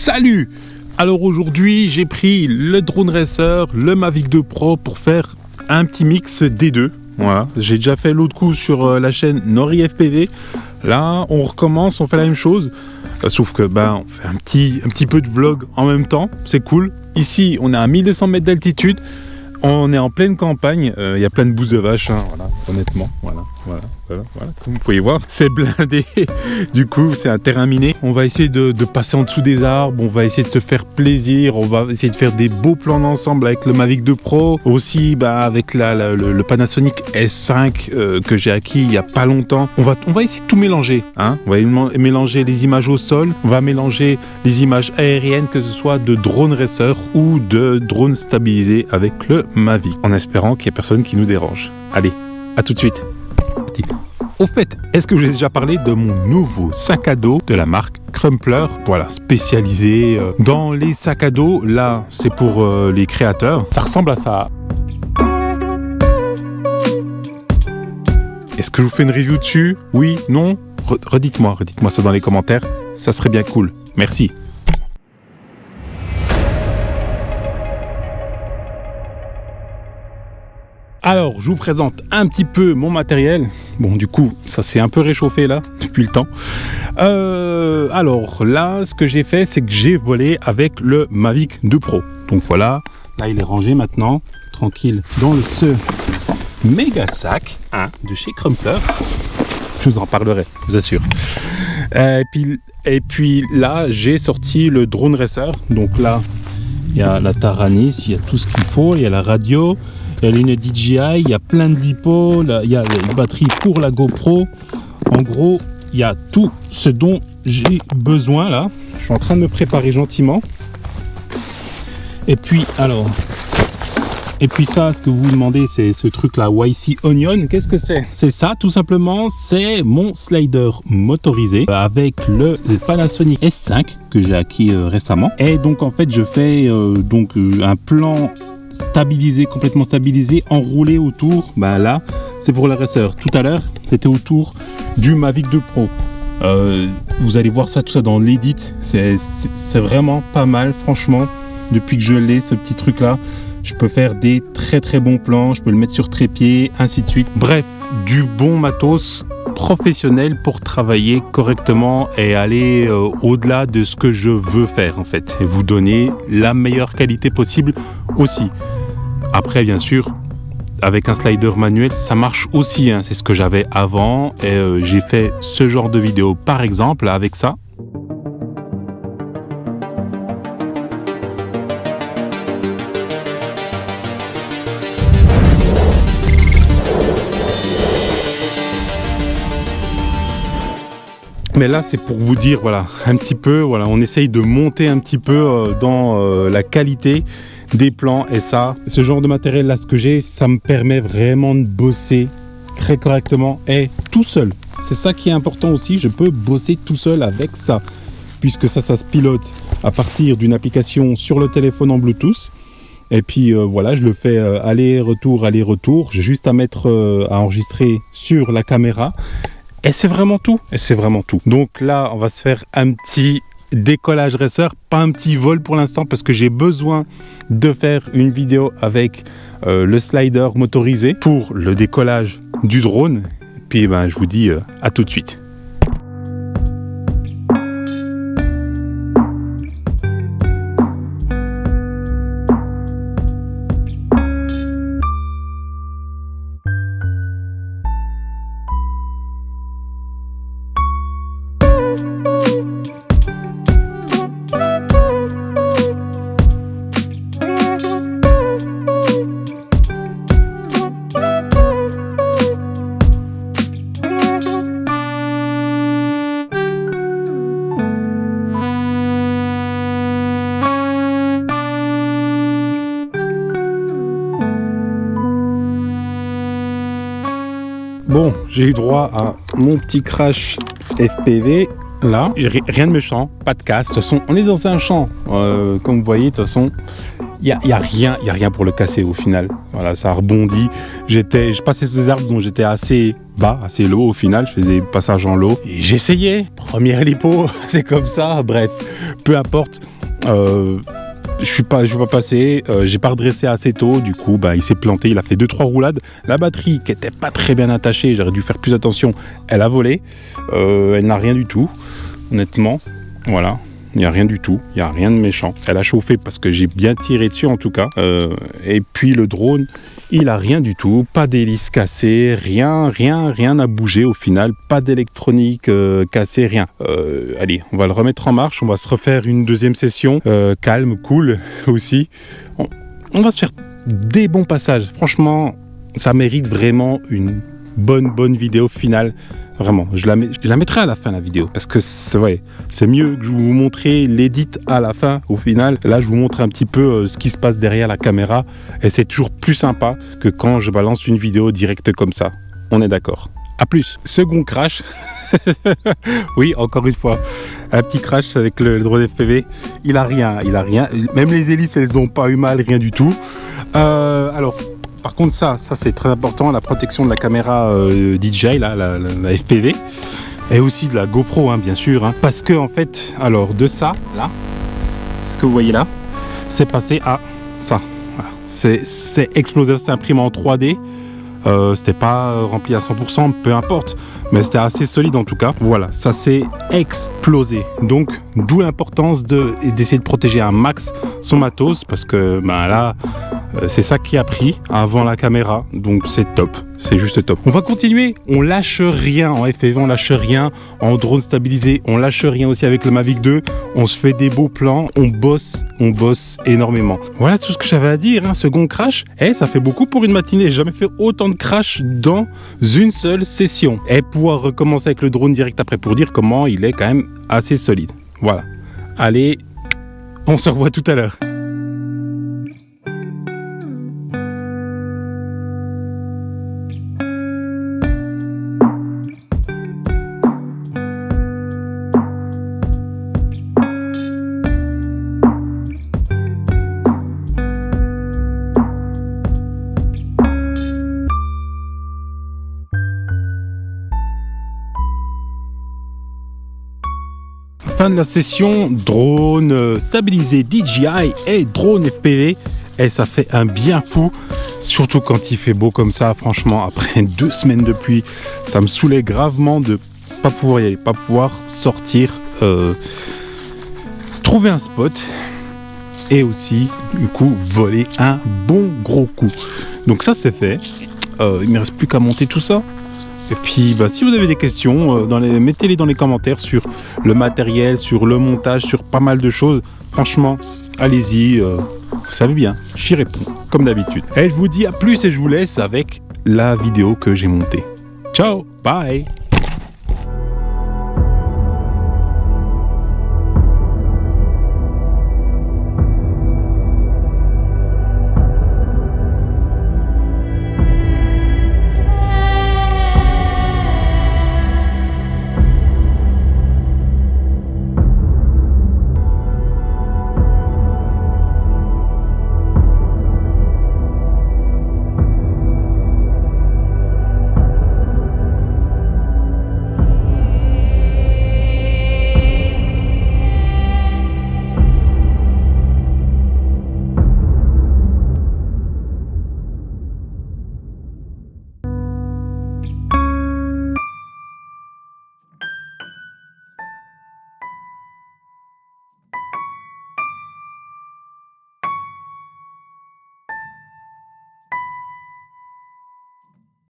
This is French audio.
Salut! Alors aujourd'hui, j'ai pris le Drone Racer, le Mavic 2 Pro pour faire un petit mix des deux. Voilà, j'ai déjà fait l'autre coup sur la chaîne Nori FPV. Là, on recommence, on fait la même chose. Sauf que on fait un petit peu de vlog en même temps, c'est cool. Ici, on est à 1200 mètres d'altitude. On est en pleine campagne, il y a plein de bousses de vaches, hein, voilà, honnêtement, voilà, comme vous pouvez voir, c'est blindé, du coup c'est un terrain miné. On va essayer de passer en dessous des arbres, on va essayer de se faire plaisir, on va essayer de faire des beaux plans d'ensemble avec le Mavic 2 Pro, aussi avec le Panasonic S5 que j'ai acquis il y a pas longtemps. On va essayer de tout mélanger, hein. On va mélanger les images au sol, on va mélanger les images aériennes, que ce soit de drone racer ou de drone stabilisé avec le Mavic, en espérant qu'il n'y ait personne qui nous dérange. Allez, à tout de suite. Au fait, est-ce que je vous ai déjà parlé de mon nouveau sac à dos de la marque Crumpler, voilà, spécialisé dans les sacs à dos. Là, c'est pour les créateurs. Ça ressemble à ça. Est-ce que je vous fais une review dessus? Oui? Non? Redites-moi ça dans les commentaires. Ça serait bien cool. Merci. Alors, je vous présente un petit peu mon matériel. Bon, du coup, ça s'est un peu réchauffé là, depuis le temps. Alors, là, ce que j'ai fait, c'est que j'ai volé avec le Mavic 2 Pro. Donc voilà, là, il est rangé maintenant, tranquille, dans ce méga sac de chez Crumpler. Je vous en parlerai, je vous assure. Et puis là, j'ai sorti le Drone Racer. Donc là, il y a la Taranis, il y a tout ce qu'il faut, il y a la radio. Il y a les lunettes DJI, il y a plein de lipo, il y a une batterie pour la GoPro. En gros, il y a tout ce dont j'ai besoin là. Je suis en train de me préparer gentiment. Et puis ça, ce que vous vous demandez, c'est ce truc là, YC Onion. Qu'est-ce que c'est? C'est ça, tout simplement, c'est mon slider motorisé avec le Panasonic S5 que j'ai acquis récemment. Et donc en fait, je fais un plan complètement stabilisé, enroulé autour. Là, c'est pour le racer. Tout à l'heure, c'était autour du Mavic 2 Pro. Vous allez voir tout ça dans l'édit. C'est vraiment pas mal, franchement. Depuis que je l'ai, ce petit truc là, je peux faire des très très bons plans. Je peux le mettre sur trépied, ainsi de suite. Bref, du bon matos professionnel pour travailler correctement et aller au-delà de ce que je veux faire en fait, et vous donner la meilleure qualité possible aussi. Après, bien sûr, avec un slider manuel, ça marche aussi, hein. C'est ce que j'avais avant et j'ai fait ce genre de vidéo par exemple avec ça. Mais là, c'est pour vous dire, voilà, un petit peu, voilà, on essaye de monter un petit peu dans la qualité des plans. Et ça, ce genre de matériel là, ce que j'ai, ça me permet vraiment de bosser très correctement et tout seul. C'est ça qui est important aussi, je peux bosser tout seul avec ça, puisque ça se pilote à partir d'une application sur le téléphone en Bluetooth. Et puis voilà, je le fais aller-retour. J'ai juste à mettre à enregistrer sur la caméra. Et c'est vraiment tout. Donc là, on va se faire un petit décollage racer, pas un petit vol pour l'instant parce que j'ai besoin de faire une vidéo avec le slider motorisé pour le décollage du drone. Puis je vous dis à tout de suite. Bon, j'ai eu droit à mon petit crash FPV. Là, rien de méchant, pas de casse. De toute façon, on est dans un champ. Comme vous voyez, de toute façon, y a rien pour le casser au final. Voilà, ça rebondit. Je passais sous des arbres dont j'étais assez bas, assez low au final. Je faisais passage en low. Et j'essayais. Première lipo, c'est comme ça. Bref, peu importe. Je suis pas passé, j'ai pas redressé assez tôt, du coup il s'est planté, il a fait 2-3 roulades. La batterie qui était pas très bien attachée, j'aurais dû faire plus attention, elle a volé. Elle n'a rien du tout, honnêtement. Voilà, il n'y a rien du tout, il n'y a rien de méchant. Elle a chauffé parce que j'ai bien tiré dessus en tout cas. Et puis le drone, il a rien du tout, pas d'hélice cassée, rien à bouger au final, pas d'électronique cassée, rien. Allez, on va le remettre en marche, on va se refaire une deuxième session, calme, cool aussi. On va se faire des bons passages. Franchement, ça mérite vraiment une bonne vidéo finale. Vraiment, je la mettrai à la fin la vidéo parce que c'est mieux que je vous montre l'édit à la fin au final. Là, je vous montre un petit peu ce qui se passe derrière la caméra et c'est toujours plus sympa que quand je balance une vidéo directe comme ça. On est d'accord. A plus. Second crash. Oui, encore une fois, un petit crash avec le drone FPV. Il a rien. Même les hélices, elles ont pas eu mal, rien du tout. Alors. Par contre, ça c'est très important, la protection de la caméra DJI, là, la FPV, et aussi de la GoPro, hein, bien sûr, hein, parce que en fait, alors de ça, là, ce que vous voyez là, c'est passé à ça. Voilà. C'est explosé, c'est imprimé en 3D. C'était pas rempli à 100%, peu importe, mais c'était assez solide en tout cas. Voilà, ça s'est explosé. Donc, d'où l'importance d'essayer de protéger un max son matos, parce que là, c'est ça qui a pris avant la caméra, donc c'est top, c'est juste top. On va continuer, on lâche rien en FPV, on lâche rien en drone stabilisé, on lâche rien aussi avec le Mavic 2, on se fait des beaux plans, on bosse énormément. Voilà tout ce que j'avais à dire, hein. Second crash, ça fait beaucoup pour une matinée, j'ai jamais fait autant de crash dans une seule session. Et pouvoir recommencer avec le drone direct après pour dire comment il est quand même assez solide. Voilà, allez, on se revoit tout à l'heure. Fin de la session drone stabilisé DJI et drone FPV, et ça fait un bien fou, surtout quand il fait beau comme ça. Franchement, après 2 semaines de pluie, ça me saoulait gravement de pas pouvoir y aller, pas pouvoir sortir, trouver un spot et aussi du coup voler un bon gros coup. Donc ça c'est fait, il me reste plus qu'à monter tout ça. Et puis, si vous avez des questions, mettez-les dans les commentaires sur le matériel, sur le montage, sur pas mal de choses. Franchement, allez-y, vous savez bien, j'y réponds, comme d'habitude. Et je vous dis à plus et je vous laisse avec la vidéo que j'ai montée. Ciao, bye!